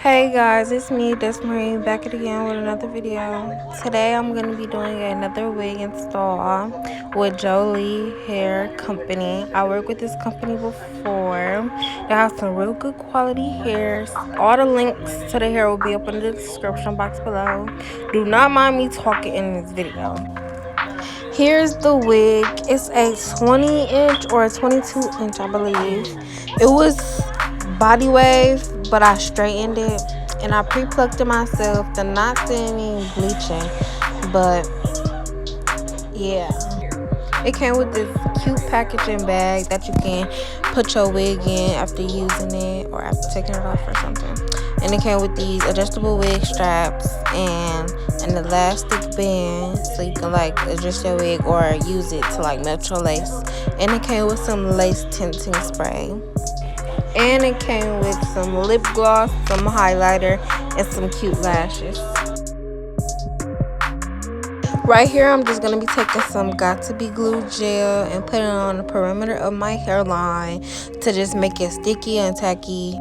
Hey guys, it's me, Desmarie, back at again with another video. Today I'm going to be doing another wig install with Jolie Hair Company. I worked with this company before. They have some real good quality hairs. All the links to the hair will be up in the description box below. Do not mind me talking in this video. Here's the wig. It's a 20-inch or a 22-inch, I believe. It was body wave, but I straightened it and I pre-plucked it myself. The knots didn't need bleaching, but yeah. It came with this cute packaging bag that you can put your wig in after using it or after taking it off or something. And it came with these adjustable wig straps and an elastic band so you can like adjust your wig or use it to like melt your lace. And it came with some lace tinting spray. And it came with some lip gloss, some highlighter, and some cute lashes. Right here, I'm just going to be taking some Got2b glue gel and putting it on the perimeter of my hairline to just make it sticky and tacky.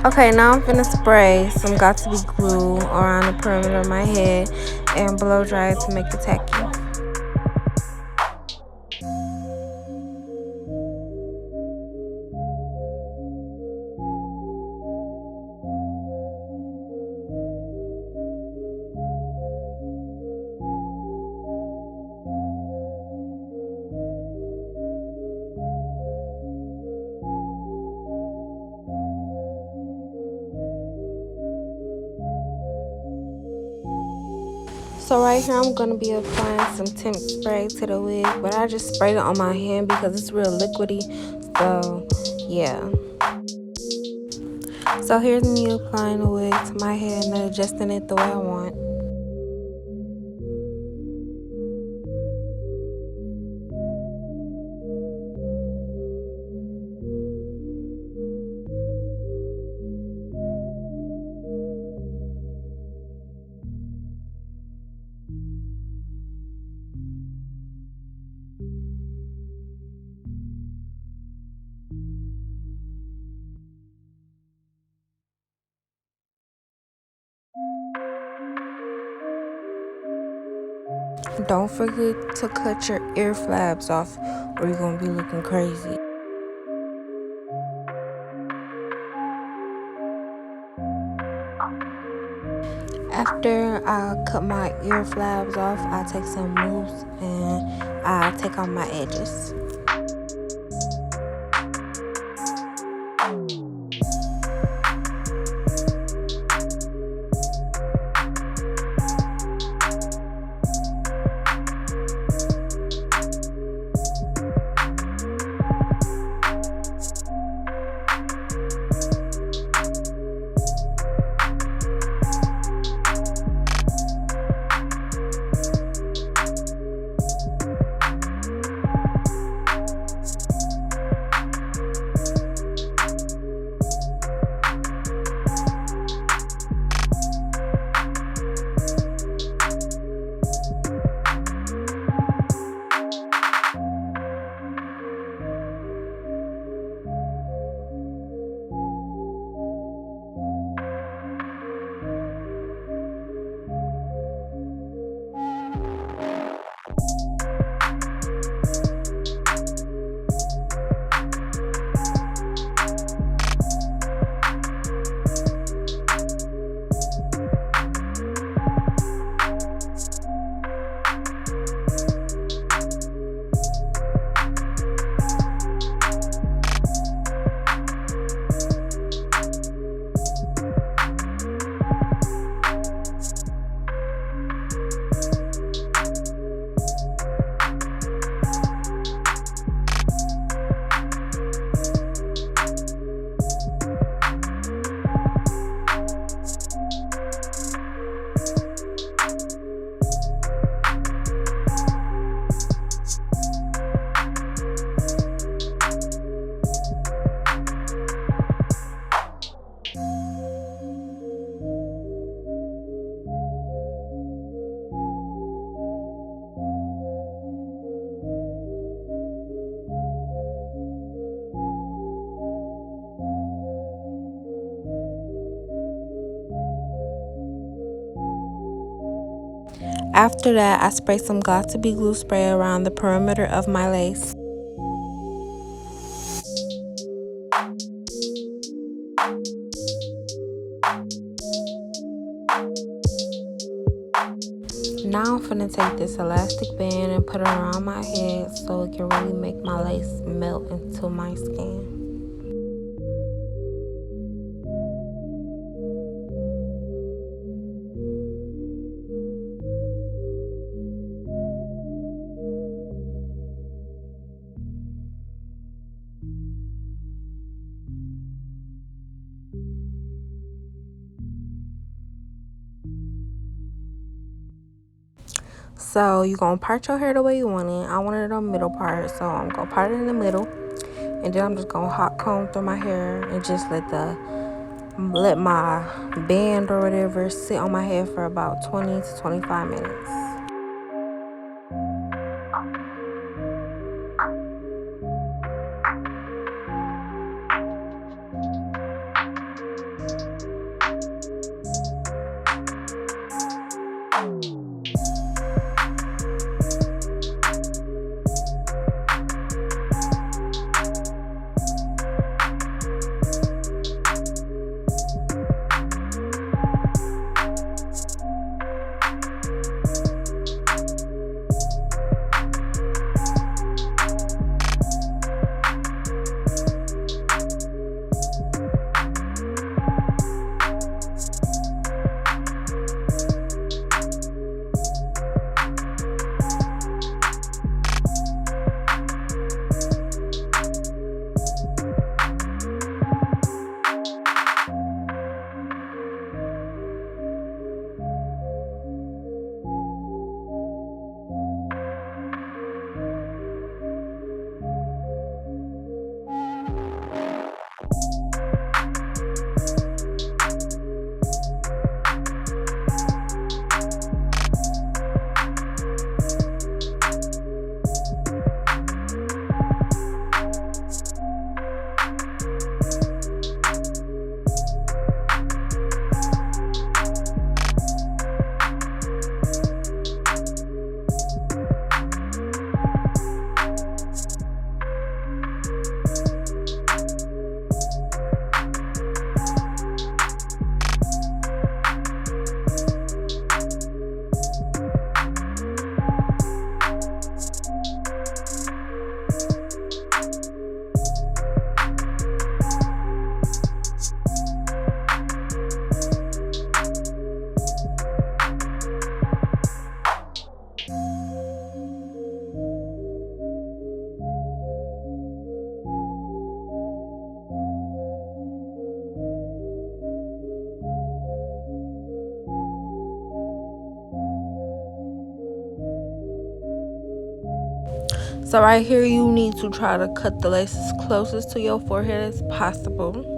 Okay, now I'm finna spray some Got2b glue around the perimeter of my head and blow dry it to make it tacky. So right here, I'm going to be applying some tint spray to the wig, but I just sprayed it on my hand because it's real liquidy, so yeah. So here's me applying the wig to my head and adjusting it the way I want. Don't forget to cut your ear flaps off or you're going to be looking crazy. After I cut my ear flaps off, I take some mousse and I take off my edges. After that, I spray some Got2b glue spray around the perimeter of my lace. Now I'm finna take this elastic band and put it around my head so it can really make my lace melt into my skin. So you're gonna part your hair the way you want it. I wanted a middle part, so I'm gonna part it in the middle, and then I'm just gonna hot comb through my hair and just let my band or whatever sit on my head for about 20 to 25 minutes. So right here, you need to try to cut the lace as closest to your forehead as possible.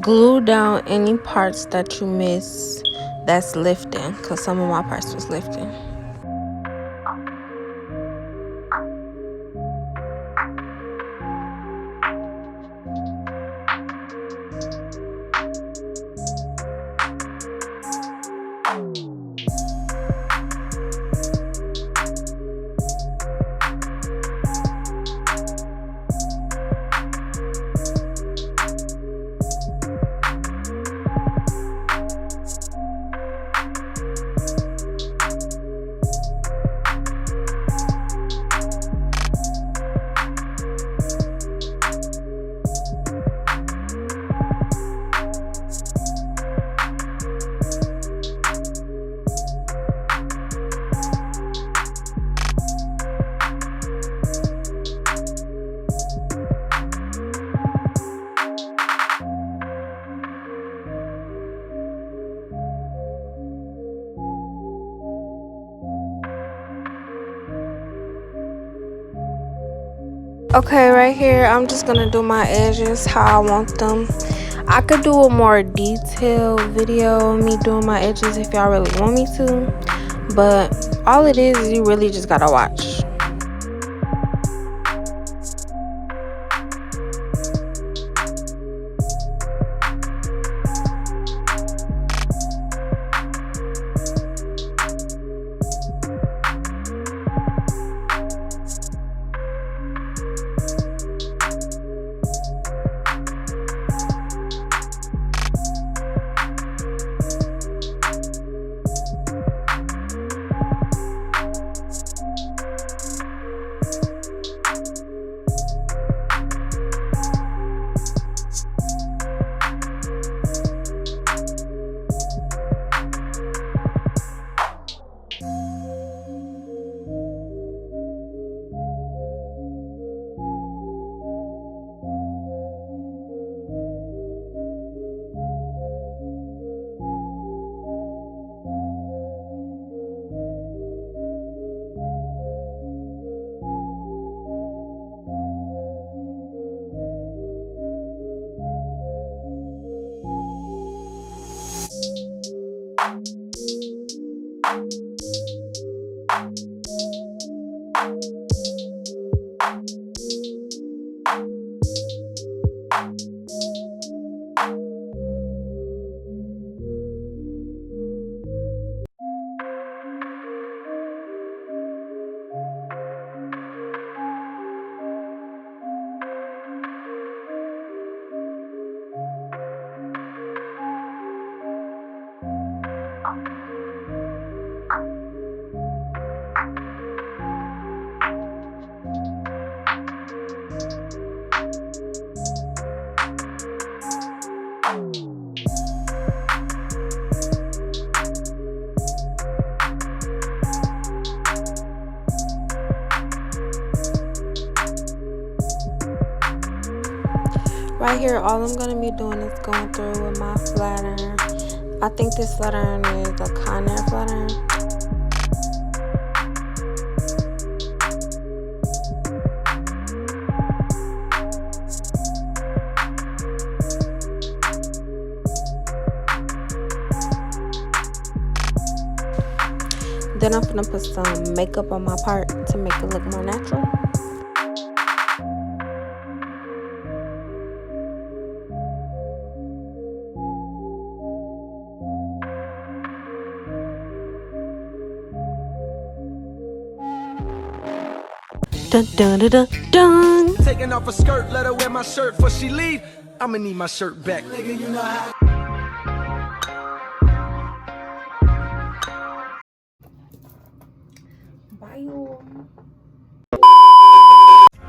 Glue down any parts that you miss that's lifting, because some of my parts was lifting. Okay, right here, I'm just gonna do my edges how I want them. I could do a more detailed video of me doing my edges if y'all really want me to, but all it is you really just gotta watch. Right here, all I'm gonna be doing is going through with my flat iron. I think this flat iron is a Conair flat iron. Then I'm gonna put some makeup on my part to make it look more natural. Dun dun dun dun dun. Taking off a skirt, let her wear my shirt before she leave. I'ma need my shirt back. Nigga, you know how. Bye, y'all.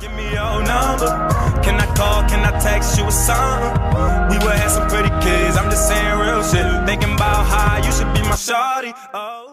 Give me your number. Can I call? Can I text you a song? We would have some pretty kids. I'm just saying real shit. Thinking about how you should be my shawty. Oh.